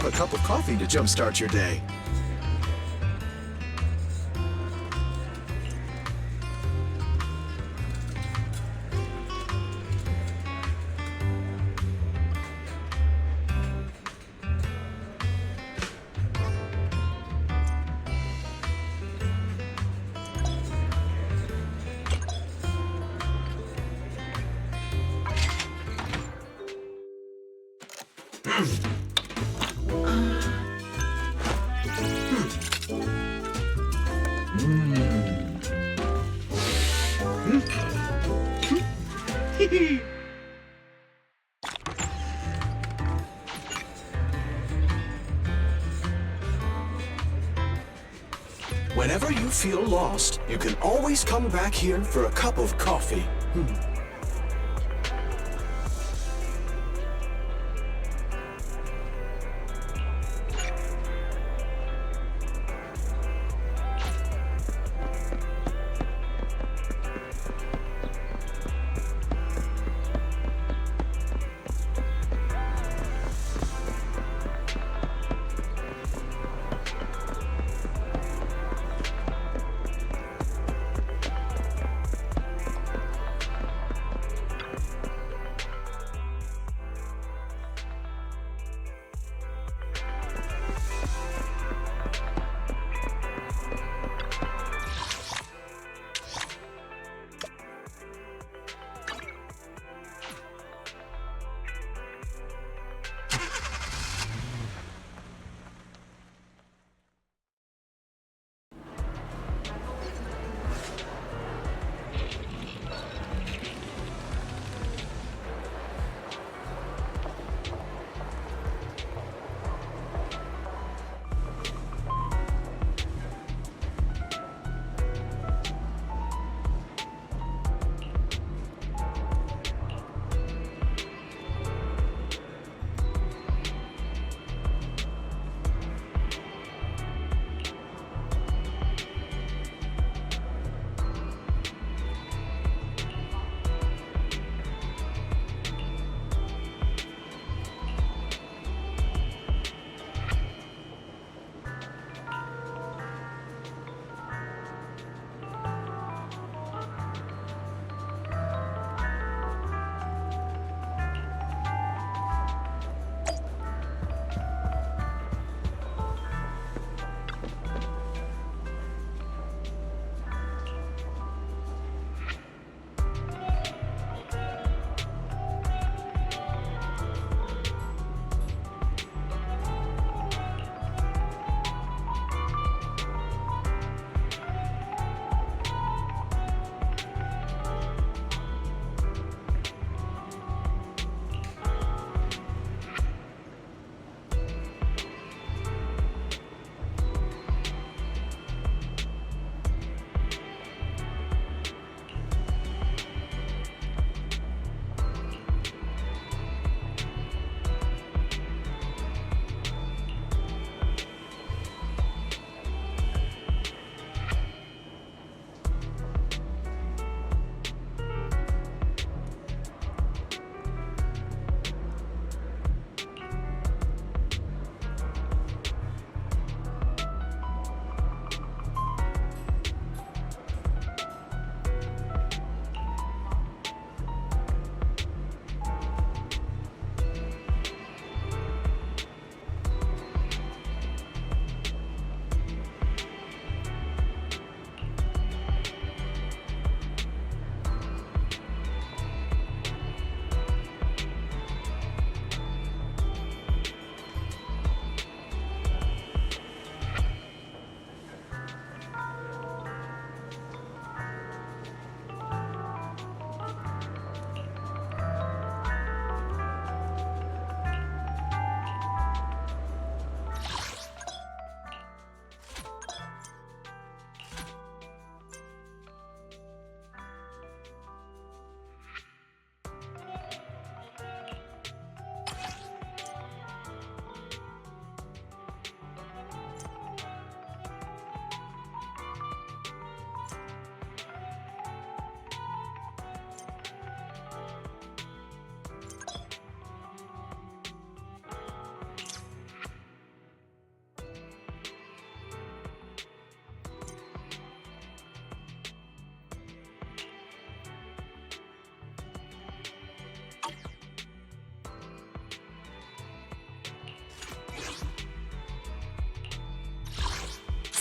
have a cup of coffee to jumpstart your day. Whenever you feel lost, you can always come back here for a cup of coffee.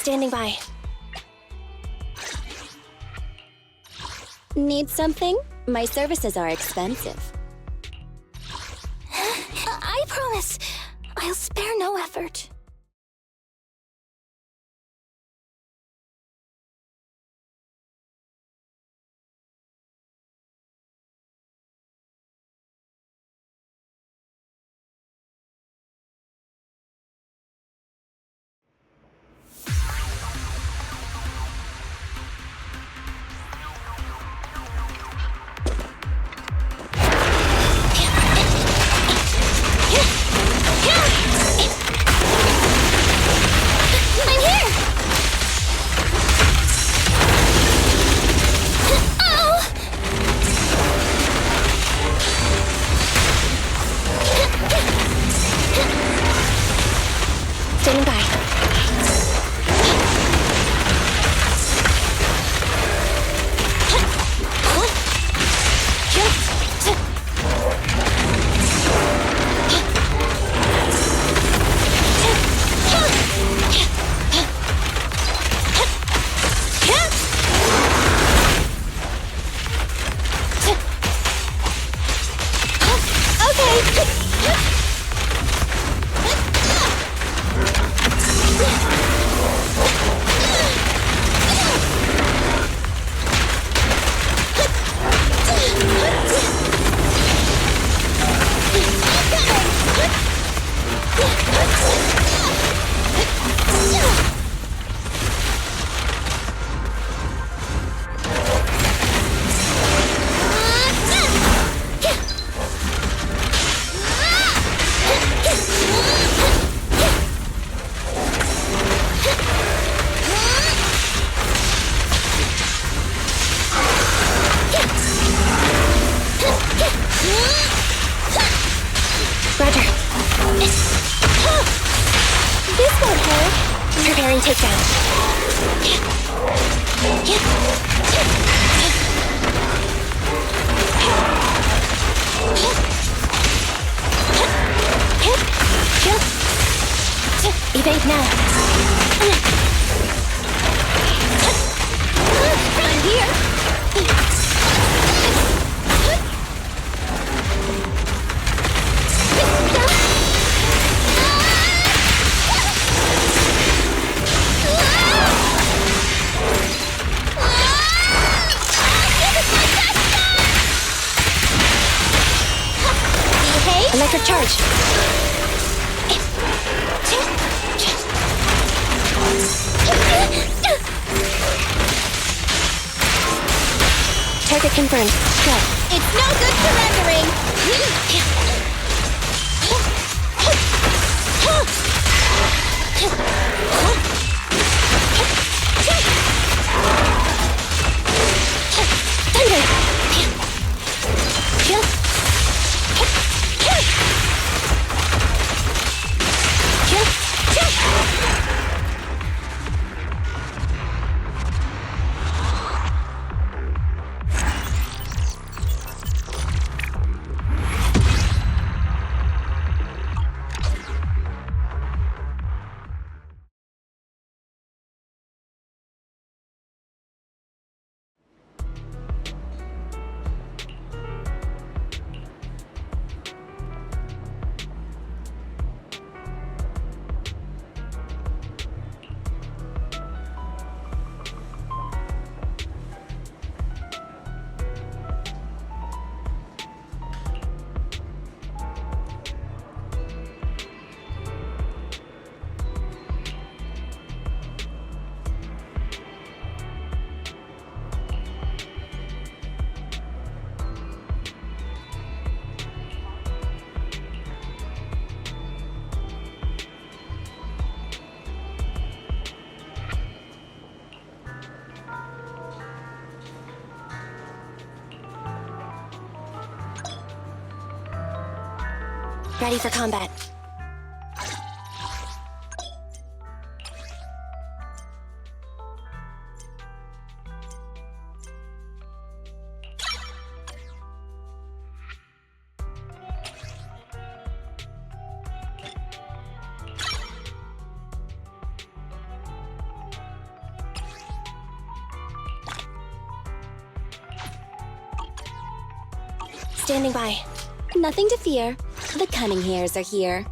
Standing by. Need something? My services are expensive. I promise, I'll spare no effort. Standing by. Roger. This won't hurt. Preparing takedown. Evade now. I'm here. Electric charge. Target confirmed. Go. It's no good surrendering. Thunder. Ready for combat. standing by. Nothing to fear. The cunning hairs are here.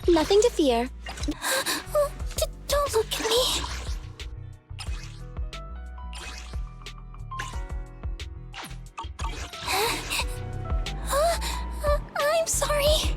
Nothing to fear. Don't look at me. I'm sorry.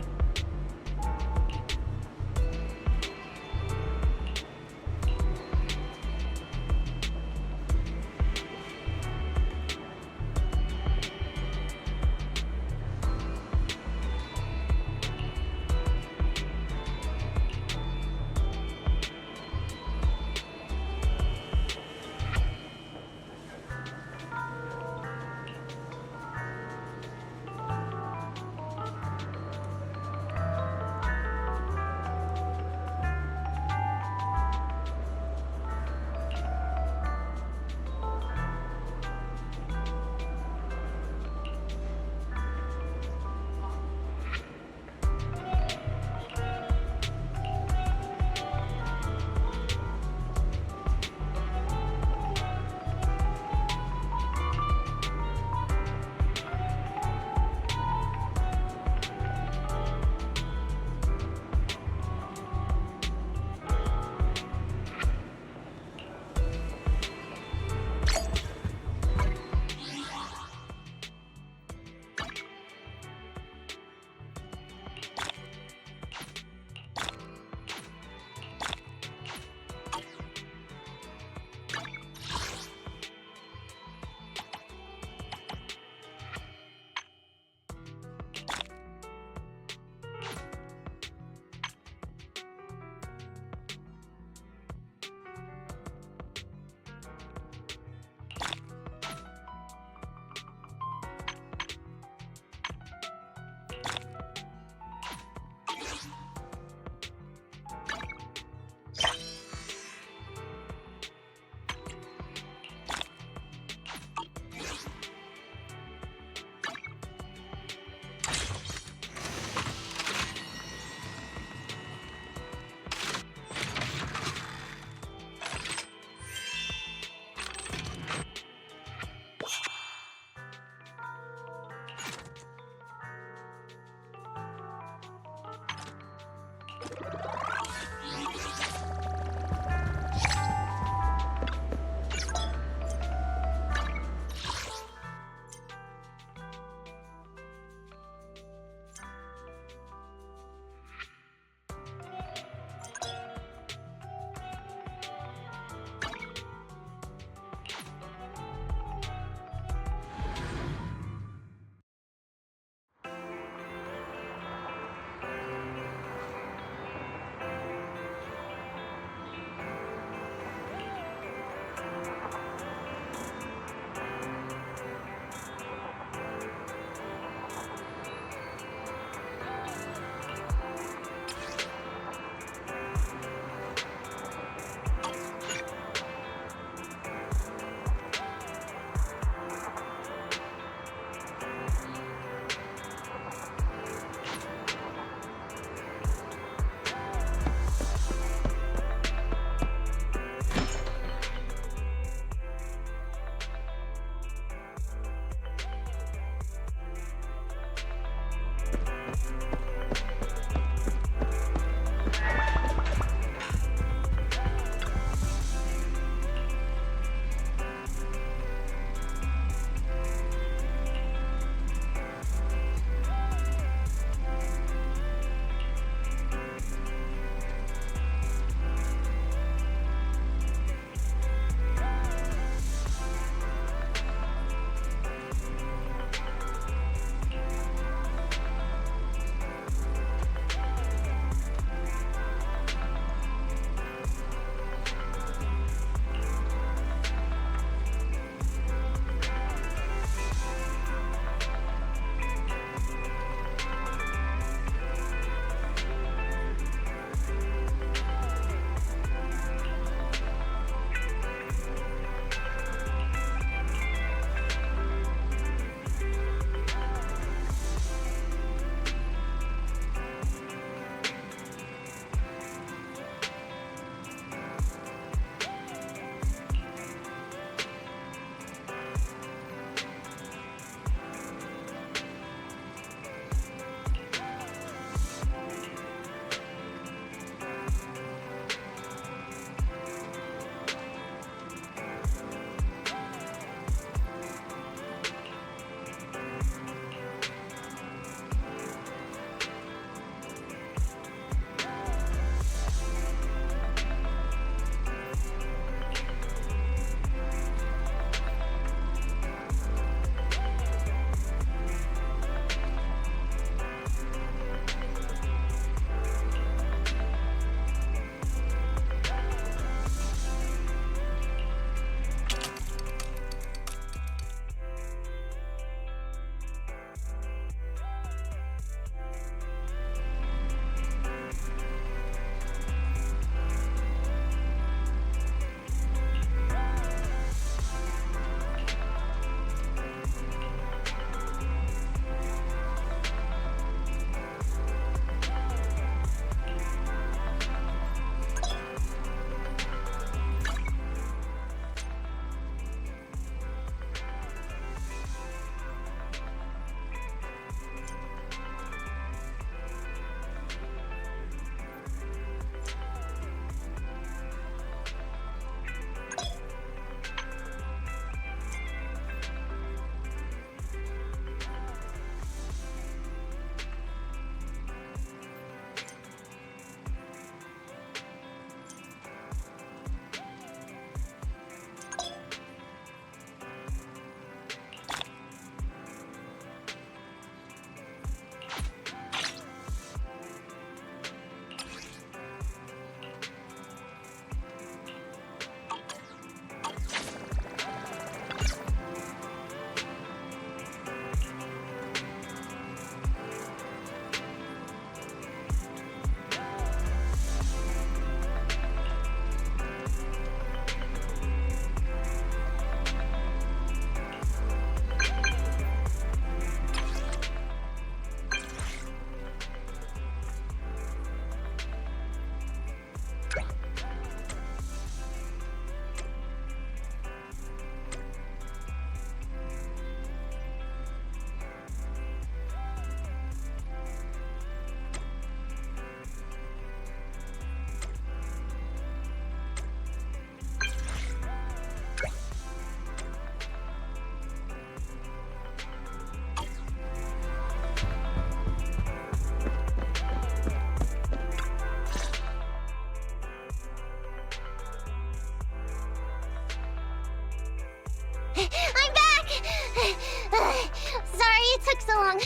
along,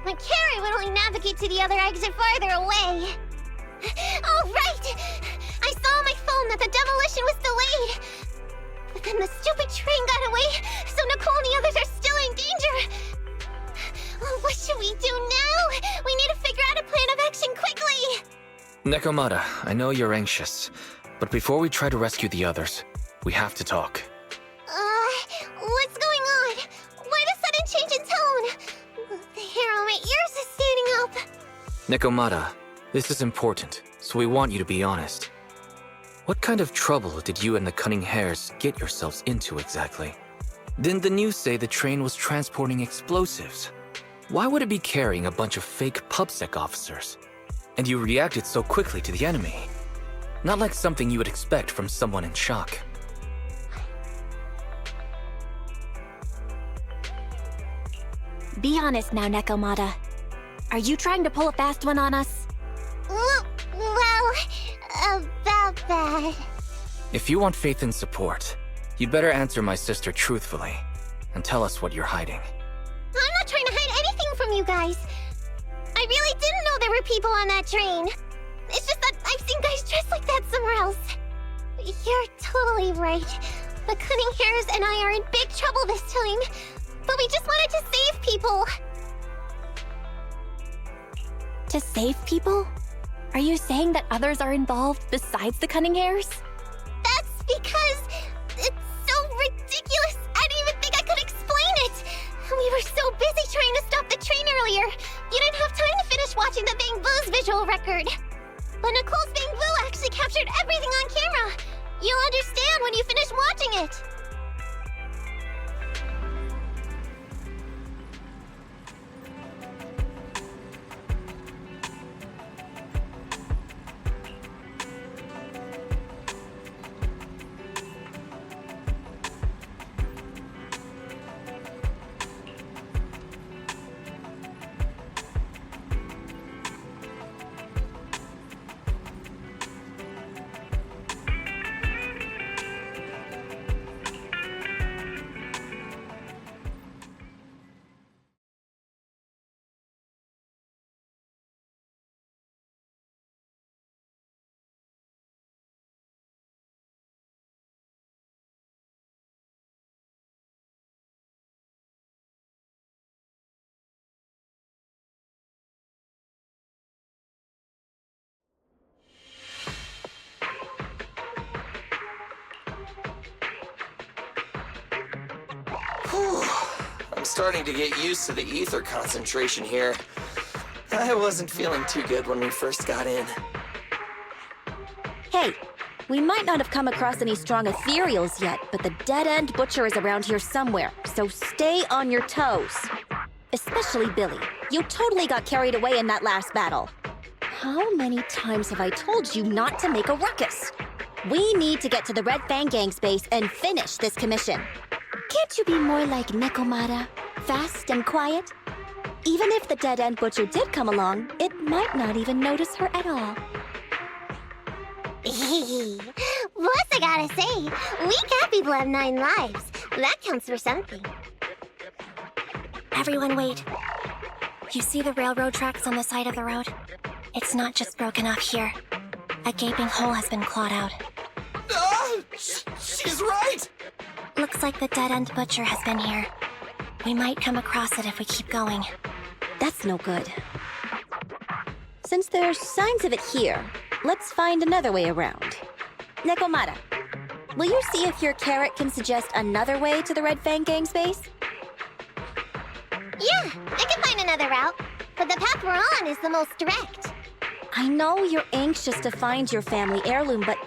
but Carrie would only navigate to the other exit farther away. Oh, right! I saw on my phone that the demolition was delayed. But then the stupid train got away, so Nicole and the others are still in danger. What should we do now? We need to figure out a plan of action quickly! Nekomata, I know you're anxious, but before we try to rescue the others, we have to talk. What's going on? Why the sudden change in tone? The hair on my ears is standing up. Nekomata, this is important, so we want you to be honest. What kind of trouble did you and the Cunning Hares get yourselves into exactly? Didn't the news say the train was transporting explosives? Why would it be carrying a bunch of fake PubSec officers? And you reacted so quickly to the enemy. Not like something you would expect from someone in shock. Be honest now, Nekomata. Are you trying to pull a fast one on us? Well, about that. If you want faith and support, you'd better answer my sister truthfully and tell us what you're hiding. I'm not trying to hide anything from you guys. I really didn't know there were people on that train. It's just that I've seen guys dressed like that somewhere else. You're totally right. The Cunning Hares and I are in big trouble this time. But we just wanted to save people. To save people? Are you saying that others are involved besides the Cunning Hares? That's because it's so ridiculous. I didn't even think I could explain it. We were so busy trying to stop the train earlier. You didn't have time to finish watching the Bang Boo's visual record. But Nicole's Bang Boo actually captured everything on camera. You'll understand when you finish watching it. I'm starting to get used to the ether concentration here. I wasn't feeling too good when we first got in. Hey, we might not have come across any strong ethereals yet, but the dead-end butcher is around here somewhere, so stay on your toes. Especially Billy. You totally got carried away in that last battle. How many times have I told you not to make a ruckus? We need to get to the Red Fang Gang's base and finish this commission. Can't you be more like Nekomata? Fast and quiet? Even if the dead-end butcher did come along, it might not even notice her at all. Plus, I gotta say, we cat people have 9 lives. That counts for something. Everyone wait. You see the railroad tracks on the side of the road? It's not just broken off here. A gaping hole has been clawed out. She's right! Looks like the dead-end butcher has been here. We might come across it if we keep going. That's no good. Since there's signs of it here, let's find another way around. Nekomata, will you see if your carrot can suggest another way to the Red Fang Gang's base? Yeah, I can find another route. But the path we're on is the most direct. I know you're anxious to find your family heirloom, but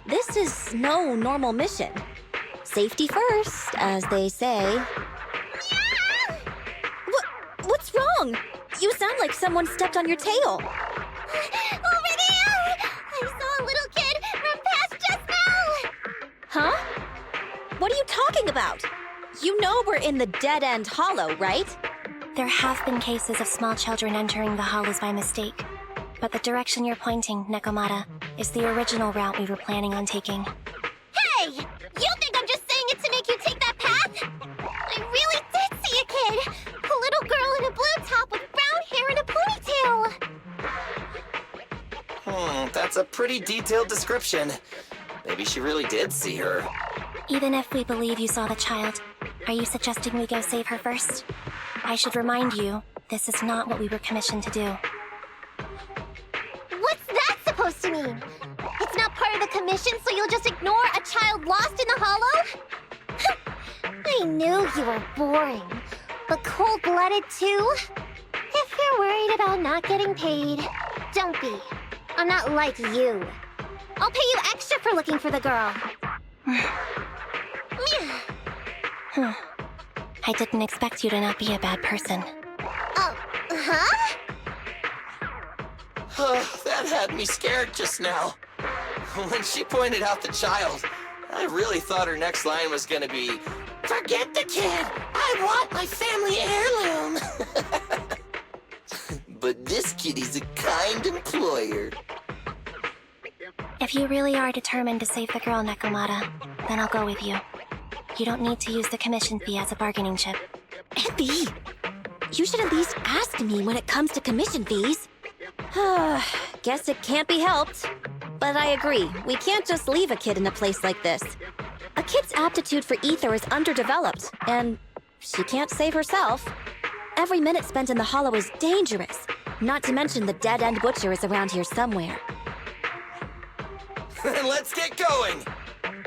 this is no normal mission. Safety first, as they say. What's wrong? You sound like someone stepped on your tail. Over there! I saw a little kid run past just now! Huh? What are you talking about? You know we're in the dead-end hollow, right? There have been cases of small children entering the hollows by mistake. But the direction you're pointing, Nekomata, is the original route we were planning on taking. Hey! You think I'm just saying it to make you take that path? I really did see a kid! A little girl in a blue top that's a pretty detailed description. Maybe she really did see her. Even if we believe you saw the child, are you suggesting we go save her first? I should remind you, this is not what we were commissioned to do. What's that supposed to mean? It's not part of the commission, so you'll just ignore a child lost in the hollow? I knew you were boring, but cold-blooded too? If you're worried about not getting paid, don't be. I'm not like you. I'll pay you extra for looking for the girl. I didn't expect you to not be a bad person. Oh, huh? That had me scared just now. When she pointed out the child, I really thought her next line was gonna be, "Forget the kid! I want my family heirloom!" But this kitty's a kind employer. If you really are determined to save the girl, Nekomata, then I'll go with you. You don't need to use the commission fee as a bargaining chip. Epi, you should at least ask me when it comes to commission fees. Guess it can't be helped. But I agree, we can't just leave a kid in a place like this. A kid's aptitude for ether is underdeveloped, and she can't save herself. Every minute spent in the hollow is dangerous, not to mention the dead-end butcher is around here somewhere. Then let's get going!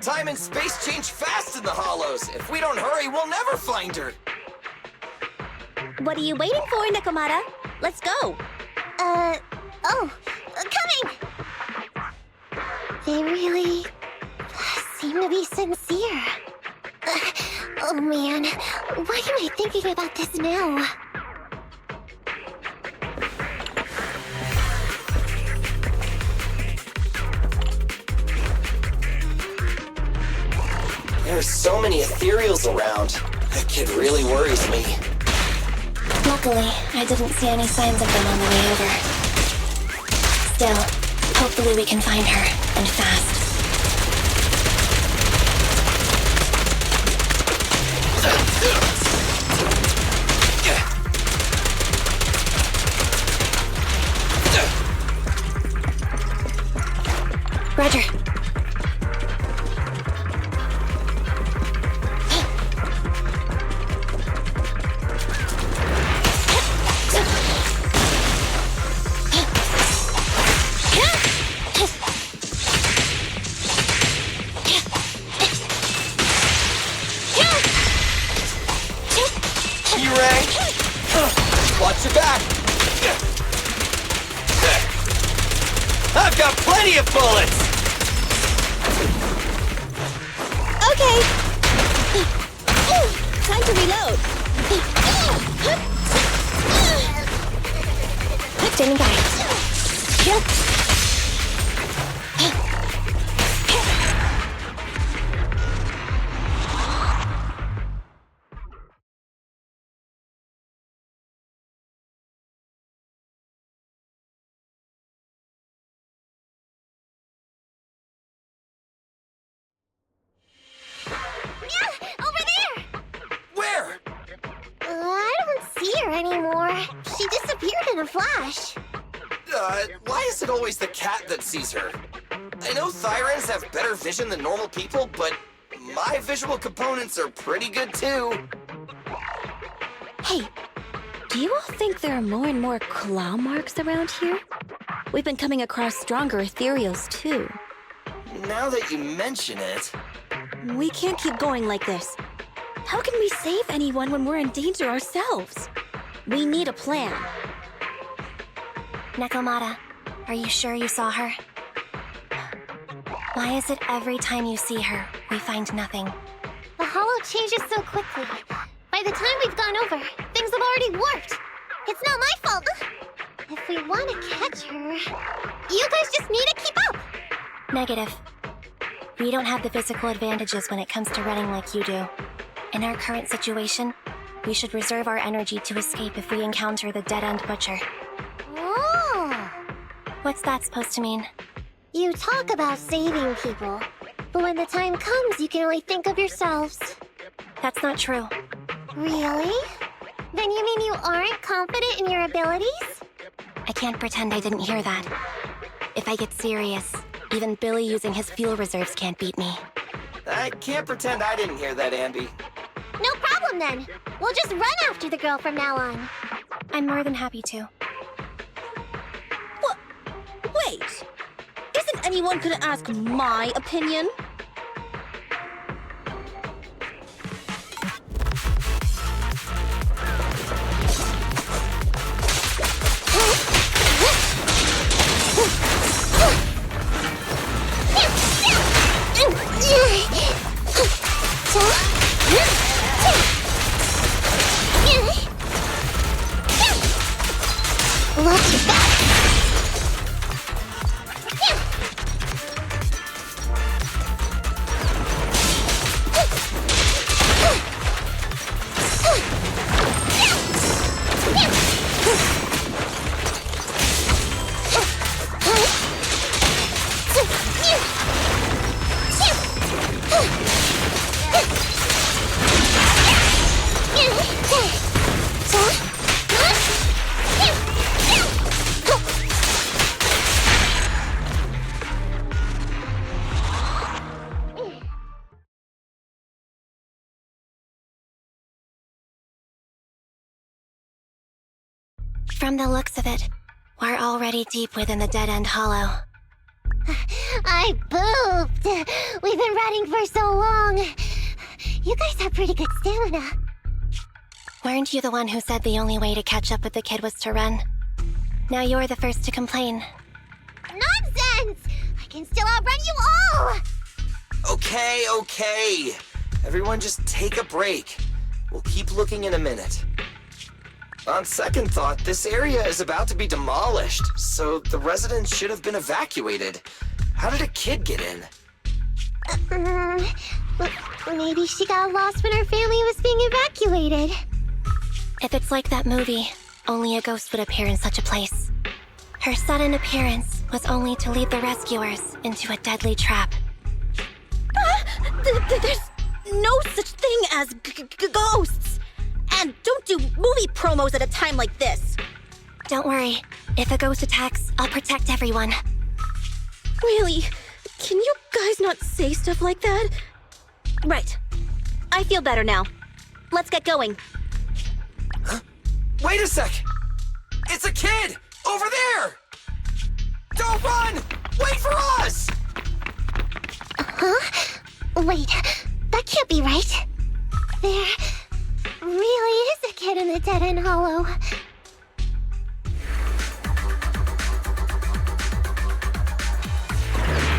Time and space change fast in the hollows. If we don't hurry, we'll never find her. What are you waiting for, Nekomata? Let's go! Coming! They really seem to be sincere. Oh man, why am I thinking about this now? There's so many ethereals around. That kid really worries me. Luckily, I didn't see any signs of them on the way over. Still, hopefully we can find her, and fast. Roger. Watch your back! I've got plenty of bullets! Okay! Time to reload! Standing by. I don't see her anymore. She disappeared in a flash. Why is it always the cat that sees her? I know Thyrans have better vision than normal people, but my visual components are pretty good too. Hey, do you all think there are more and more claw marks around here? We've been coming across stronger ethereals too. Now that you mention it... We can't keep going like this. How can we save anyone when we're in danger ourselves? We need a plan. Nekomata, are you sure you saw her? Why is it every time you see her, we find nothing? The hollow changes so quickly. By the time we've gone over, things have already warped. It's not my fault. If we want to catch her, you guys just need to keep up. Negative. We don't have the physical advantages when it comes to running like you do. In our current situation, we should reserve our energy to escape if we encounter the dead-end butcher. Oh! What's that supposed to mean? You talk about saving people, but when the time comes, you can only think of yourselves. That's not true. Really? Then you mean you aren't confident in your abilities? I can't pretend I didn't hear that. If I get serious, even Billy using his fuel reserves can't beat me. I can't pretend I didn't hear that, Ambi. No problem then. We'll just run after the girl from now on. I'm more than happy to. What? Wait. Isn't anyone gonna ask my opinion? Watch your back. From the looks of it, we're already deep within the dead-end hollow. I pooped. We've been running for so long. You guys have pretty good stamina. Weren't you the one who said the only way to catch up with the kid was to run? Now you're the first to complain. Nonsense! I can still outrun you all! Okay. Everyone just take a break. We'll keep looking in a minute. On second thought, this area is about to be demolished, so the residents should have been evacuated. How did a kid get in? Maybe she got lost when her family was being evacuated. If it's like that movie, only a ghost would appear in such a place. Her sudden appearance was only to lead the rescuers into a deadly trap. There's no such thing as ghosts! And don't do movie promos at a time like this! Don't worry. If a ghost attacks, I'll protect everyone. Really? Can you guys not say stuff like that? Right. I feel better now. Let's get going. Wait a sec! It's a kid! Over there! Don't run! Wait for us! Huh? Wait, that can't be right. There really is a kid in the dead-end hollow.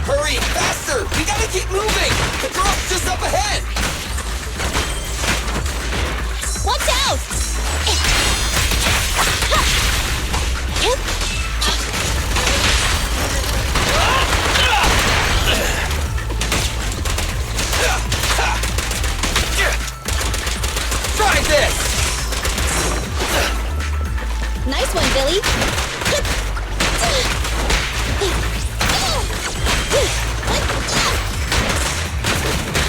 Hurry, faster! We gotta keep moving! The girl's just up ahead! Watch out! Try this! Nice one, Billy.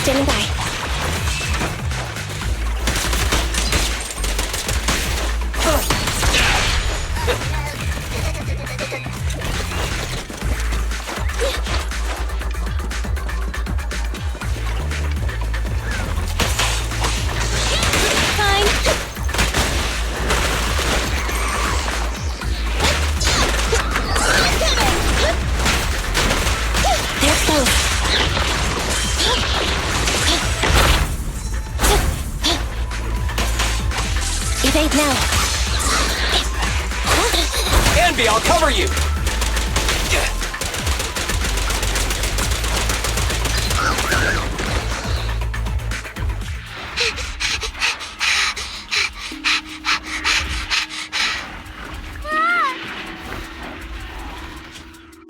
Standing by. Evade now. Anby, I'll cover you!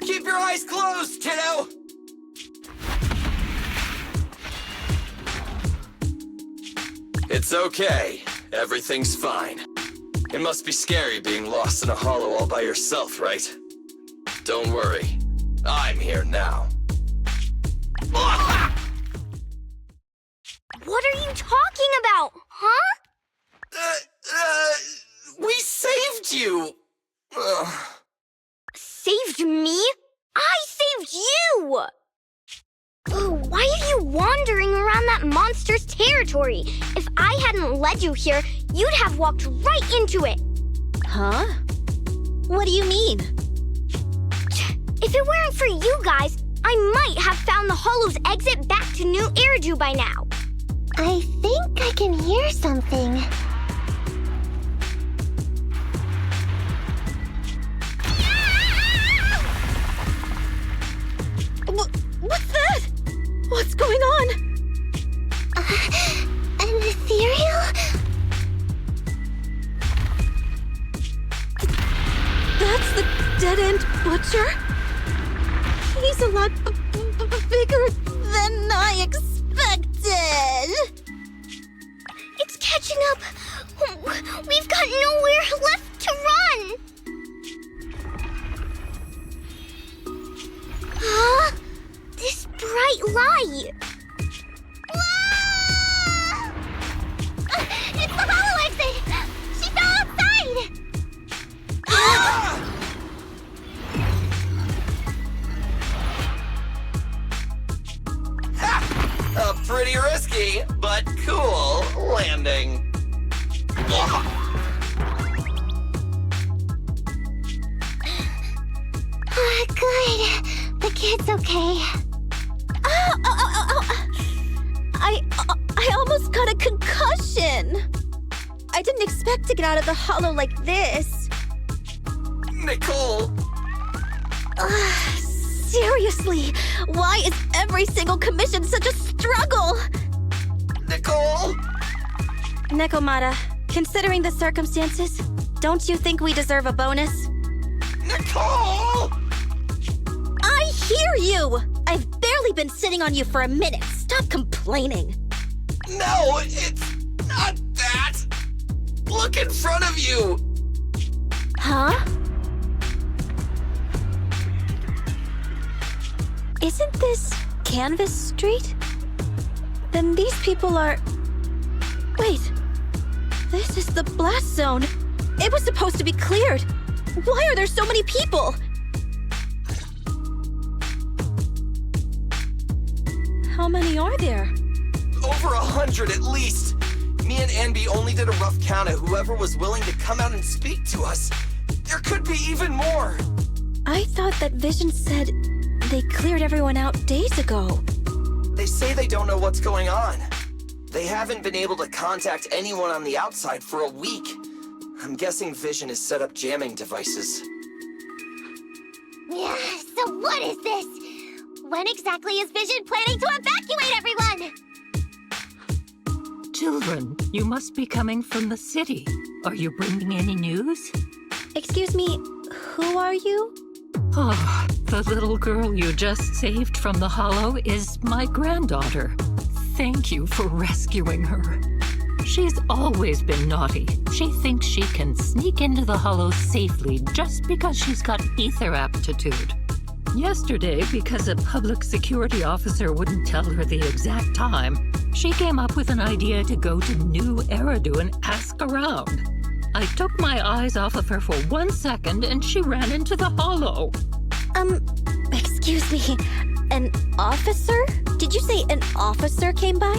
Keep your eyes closed, kiddo! It's okay. Everything's fine. It must be scary being lost in a hollow all by yourself, right? Don't worry. I'm here now. What are you talking about, huh? We saved you! Saved me? why are you wandering around that monster's territory? If I hadn't led you here, you'd have walked right into it. Huh? What do you mean? If it weren't for you guys, I might have found the Hollow's exit back to New Eridu by now. I think I can hear something. What's that? What's going on? An ethereal? That's the dead-end butcher? He's a lot bigger than I expected. It's catching up. We've got nowhere left to run. Huh? This bright light. Ah! It's the Hollow exit. She fell outside. Pretty risky, but cool landing. Good. The kid's okay. I almost got a concussion. I didn't expect to get out of the Hollow like this. Nicole! Seriously, why is every single commission such a struggle? Nicole! Nekomata, considering the circumstances, don't you think we deserve a bonus? Nicole! I hear you! I've barely been sitting on you for a minute. Stop complaining. No, it's not that! Look in front of you! Huh? Isn't this Canvas Street? Then these people are... Wait. This is the blast zone. It was supposed to be cleared. Why are there so many people? How many are there? Over 100 at least. Me and Anby only did a rough count of whoever was willing to come out and speak to us. There could be even more. I thought that Vision said they cleared everyone out days ago. They say they don't know what's going on. They haven't been able to contact anyone on the outside for a week. I'm guessing Vision has set up jamming devices. Yeah, so what is this? When exactly is Vision planning to evacuate everyone? Children, you must be coming from the city. Are you bringing any news? Excuse me, who are you? Oh, the little girl you just saved from the Hollow is my granddaughter. Thank you for rescuing her. She's always been naughty. She thinks she can sneak into the Hollow safely just because she's got ether aptitude. Yesterday, because a public security officer wouldn't tell her the exact time, she came up with an idea to go to New Eridu and ask around. I took my eyes off of her for 1 second and she ran into the Hollow. Excuse me, an officer? Did you say an officer came by?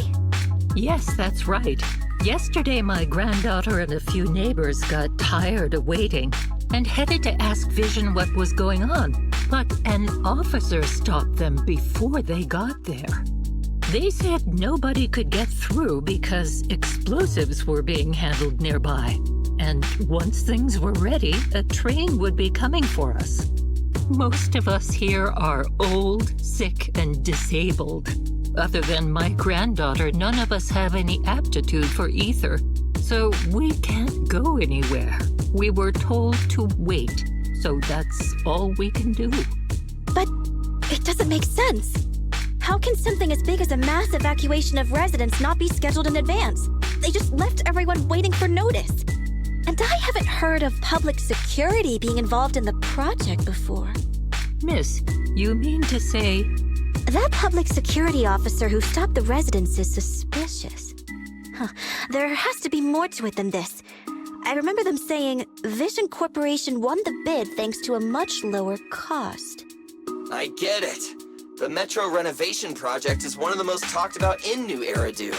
Yes, that's right. Yesterday, my granddaughter and a few neighbors got tired of waiting and headed to ask Vision what was going on. But an officer stopped them before they got there. They said nobody could get through because explosives were being handled nearby. And once things were ready, a train would be coming for us. Most of us here are old, sick, and disabled. Other than my granddaughter, none of us have any aptitude for ether, so we can't go anywhere. We were told to wait, so that's all we can do. But it doesn't make sense. How can something as big as a mass evacuation of residents not be scheduled in advance? They just left everyone waiting for notice. And I haven't heard of public security being involved in the project before. Miss, you mean to say... That public security officer who stopped the residents is suspicious. There has to be more to it than this. I remember them saying Vision Corporation won the bid thanks to a much lower cost. I get it. The metro renovation project is one of the most talked about in New Eridu.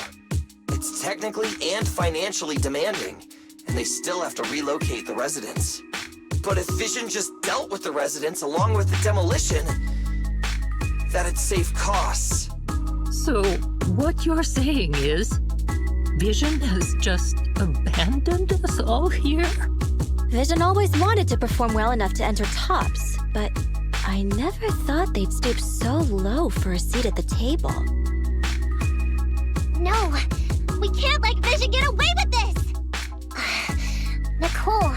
It's technically and financially demanding, and they still have to relocate the residents. But if Vision just dealt with the residents along with the demolition, that'd save costs. So, what you're saying is, Vision has just abandoned us all here? Vision always wanted to perform well enough to enter tops, but I never thought they'd stoop so low for a seat at the table. No, we can't let Vision get away with this! Nicole,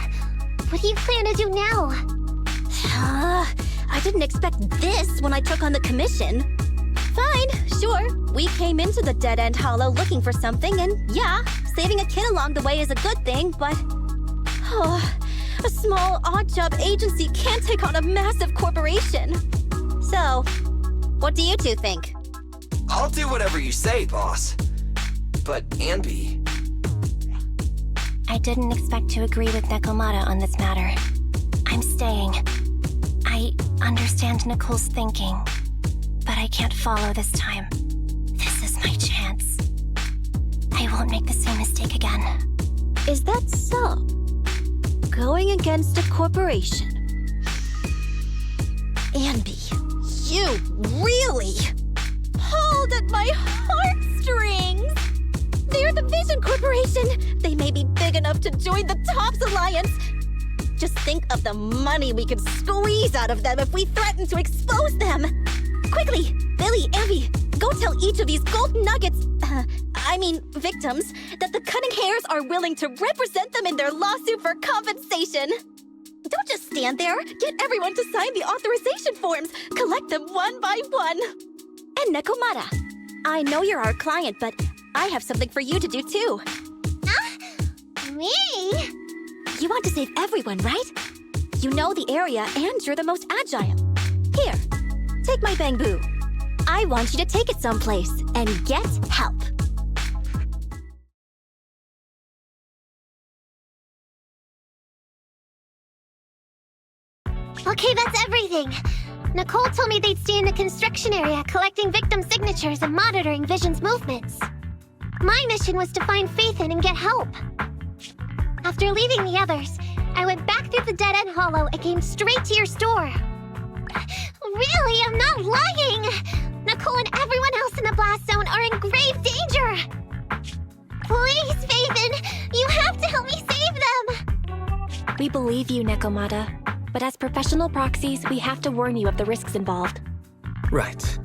what do you plan to do now? I didn't expect this when I took on the commission. Fine, sure. We came into the dead-end hollow looking for something, and yeah, saving a kid along the way is a good thing, but... a small, odd-job agency can't take on a massive corporation. So, what do you two think? I'll do whatever you say, boss. But, Anby... I didn't expect to agree with Nekomata on this matter. I'm staying. I understand Nicole's thinking, but I can't follow this time. This is my chance. I won't make the same mistake again. Is that so? Going against a corporation? Anby, you really pulled at my heartstrings! They're the Vision Corporation! They may be big enough to join the Tops Alliance! Just think of the money we could squeeze out of them if we threaten to expose them! Quickly, Billy, Anby, go tell each of these gold nuggets, victims, that the Cunning Hares are willing to represent them in their lawsuit for compensation! Don't just stand there! Get everyone to sign the authorization forms! Collect them one by one! And Nekomata, I know you're our client, but I have something for you to do too. Me? You want to save everyone, right? You know the area and you're the most agile. Here, take my bamboo. I want you to take it someplace and get help. Okay, that's everything. Nicole told me they'd stay in the construction area, collecting victim signatures and monitoring Vision's movements. My mission was to find Faithin and get help. After leaving the others, I went back through the dead-end hollow and came straight to your store. Really, I'm not lying! Nicole and everyone else in the blast zone are in grave danger! Please, Faithin, you have to help me save them! We believe you, Nekomata. But as professional proxies, we have to warn you of the risks involved. Right.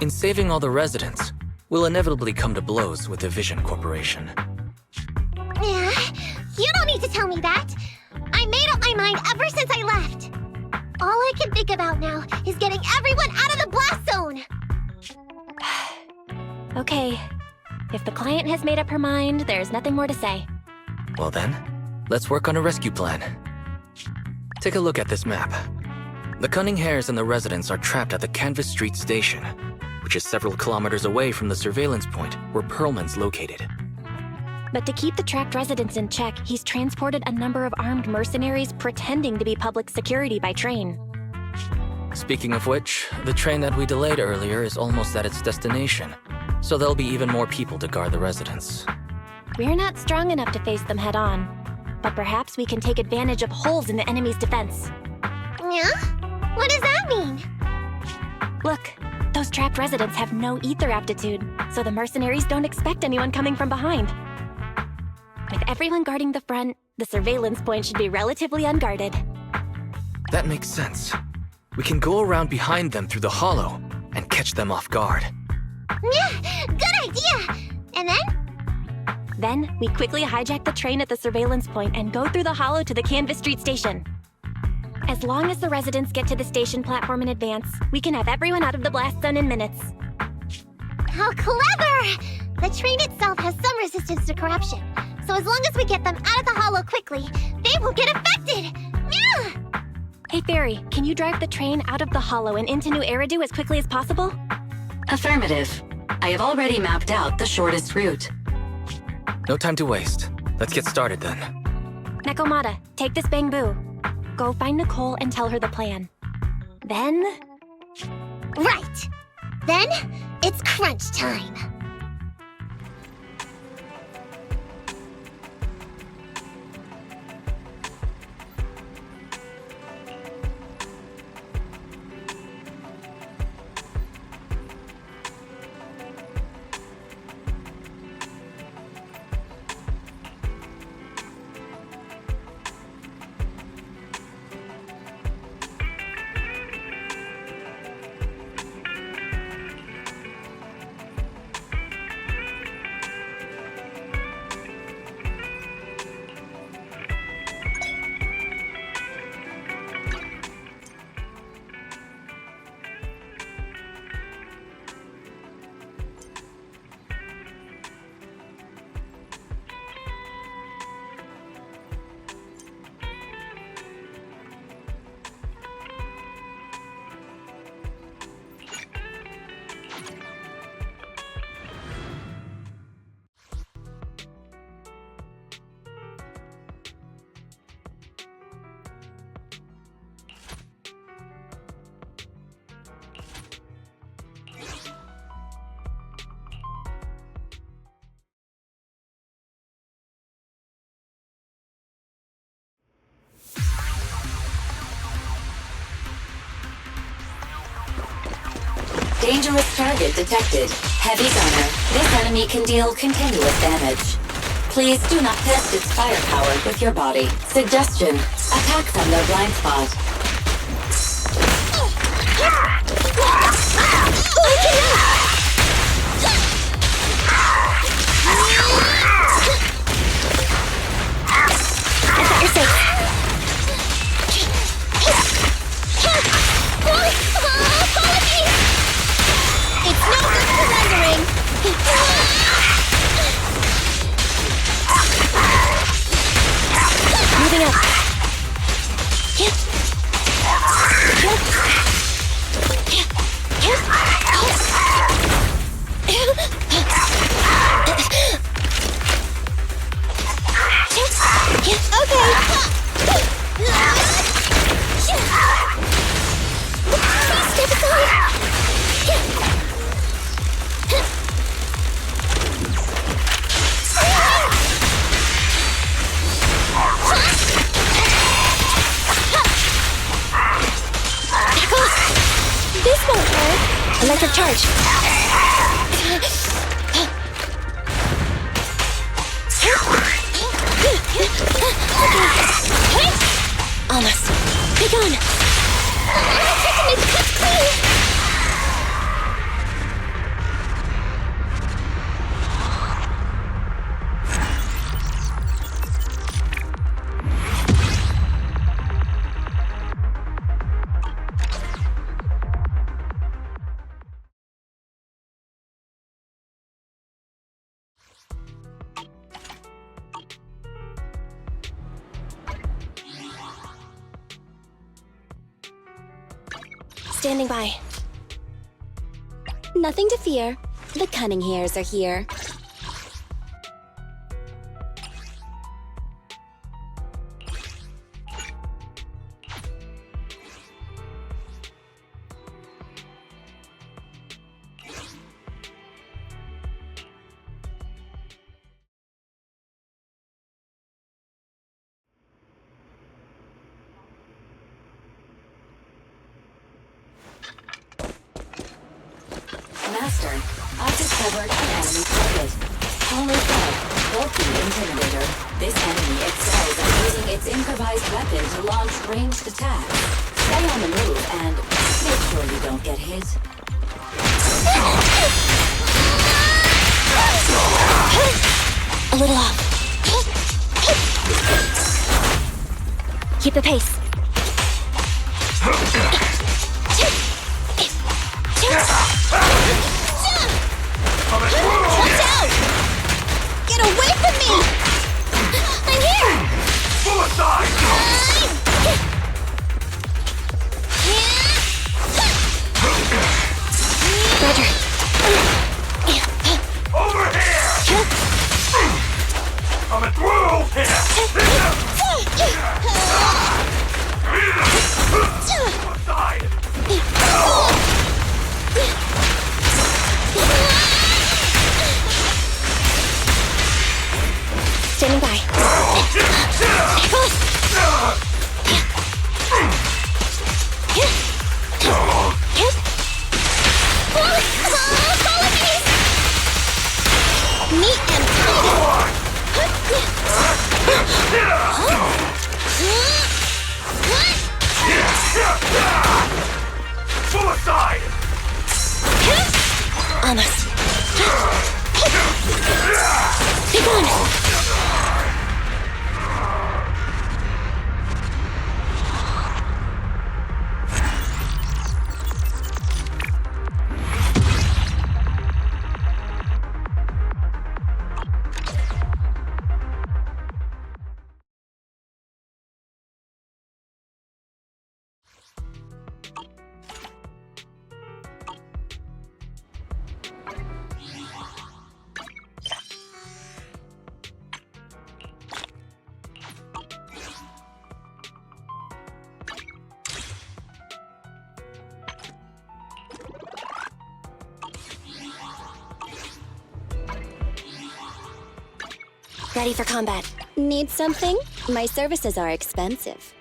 In saving all the residents, we'll inevitably come to blows with the Vision Corporation. Yeah, you don't need to tell me that. I made up my mind ever since I left. All I can think about now is getting everyone out of the blast zone. Okay. If the client has made up her mind, there's nothing more to say. Well then, let's work on a rescue plan. Take a look at this map. The Cunning Hares and the residents are trapped at the Canvas Street station, which is several kilometers away from the surveillance point where Perlman's located. But to keep the trapped residents in check, he's transported a number of armed mercenaries pretending to be public security by train. Speaking of which, the train that we delayed earlier is almost at its destination, so there'll be even more people to guard the residents. We're not strong enough to face them head-on, but perhaps we can take advantage of holes in the enemy's defense. Yeah? What does that mean? Look, those trapped residents have no ether aptitude, so the mercenaries don't expect anyone coming from behind. With everyone guarding the front, the surveillance point should be relatively unguarded. That makes sense. We can go around behind them through the hollow and catch them off guard. Yeah, good idea! And then? Then, we quickly hijack the train at the surveillance point and go through the hollow to the Canvas Street station. As long as the residents get to the station platform in advance, we can have everyone out of the blast zone in minutes. How clever! The train itself has some resistance to corruption, so as long as we get them out of the hollow quickly, they won't get affected! Yeah! Hey Fairy, can you drive the train out of the hollow and into New Eridu as quickly as possible? Affirmative. I have already mapped out the shortest route. No time to waste. Let's get started then. Nekomata, take this bamboo. Go find Nicole and tell her the plan. Then... Right! Then, it's crunch time. Dangerous target detected. Heavy gunner. This enemy can deal continuous damage. Please do not test its firepower with your body. Suggestion: attack from their blind spot. I thought you're safe. It's no good surrendering! Moving up. Step aside! This won't hurt. Electric charge. Almost. Be gone. Taking this cut clean. Standing by. Nothing to fear. The cunning hairs are here. Master, I've discovered an enemy target. Holy Thug, bulky intimidator. This enemy excels at using its improvised weapon to launch ranged attacks. Stay on the move and make sure you don't get hit. A little off. Keep the pace. Watch out! Get away from me! I'm here! Suicide! Roger. Over here! Coming through here! Suicide! Ready for combat. Need something? My services are expensive.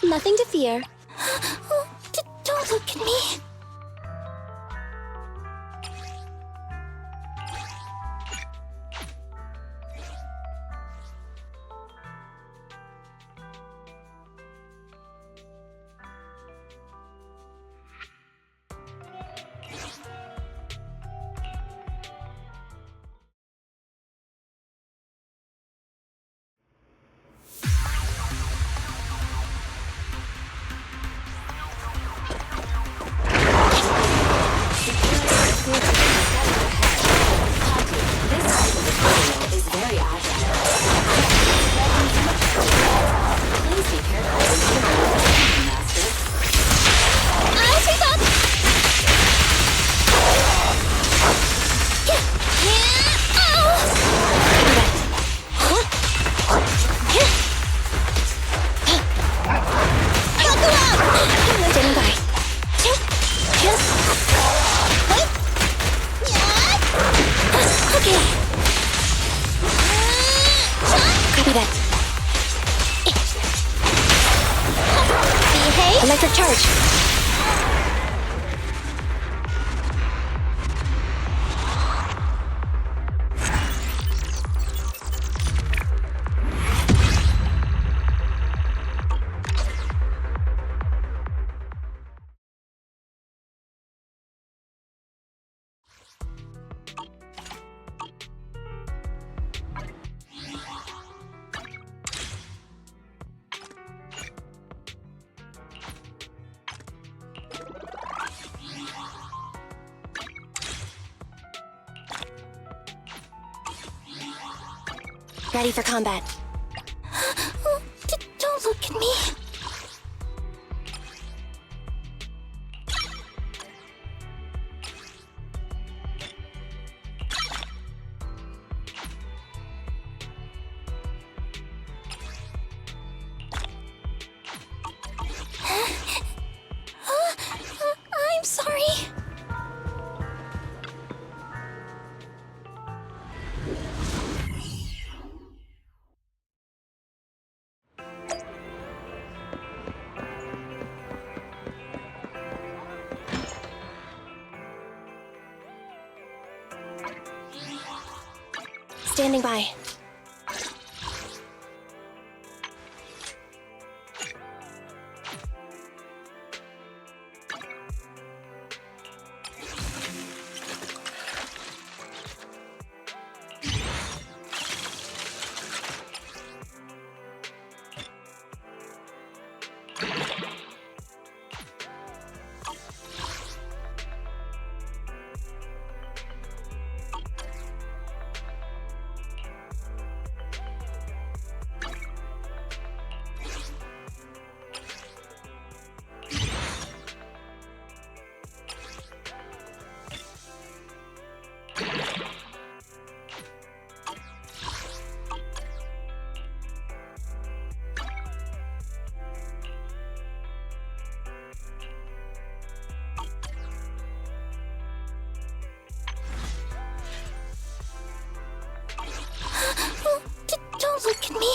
Nothing to fear. Oh, don't look at me. Is very agile. Please be careful when you are master. I'll take off! Standing by. Okay. Copy that. Behave. Electric charge. Ready for combat. Oh, don't look at me. I'm sorry. Standing by. Don't look at me.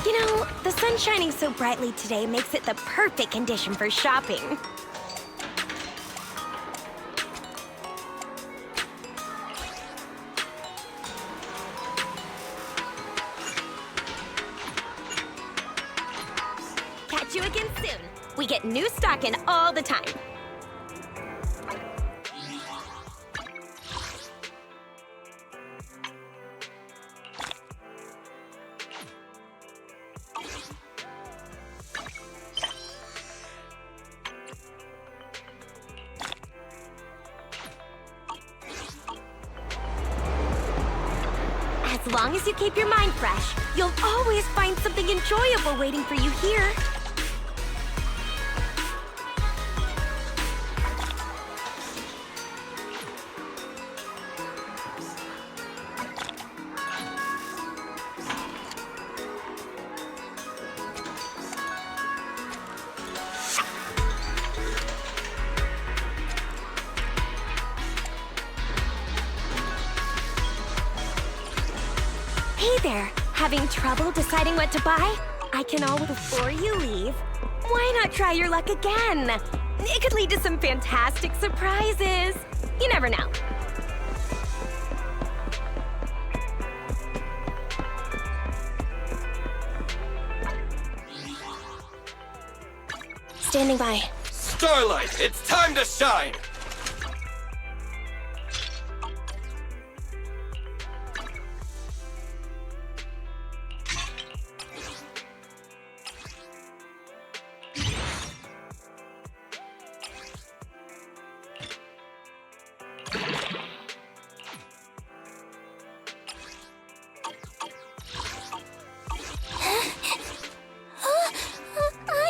You know, the sun shining so brightly today makes it the perfect condition for shopping. Catch you again soon. We get new stock in all the time. As long as you keep your mind fresh, you'll always find something enjoyable waiting for you here. Hey there, having trouble deciding what to buy? I can all before you leave. Why not try your luck again? It could lead to some fantastic surprises. You never know. Standing by. Starlight, it's time to shine!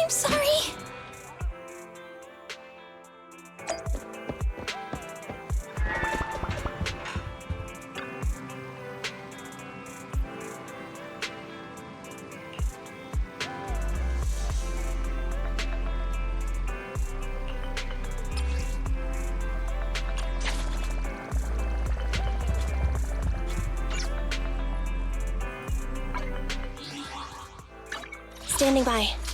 I'm sorry. Standing by.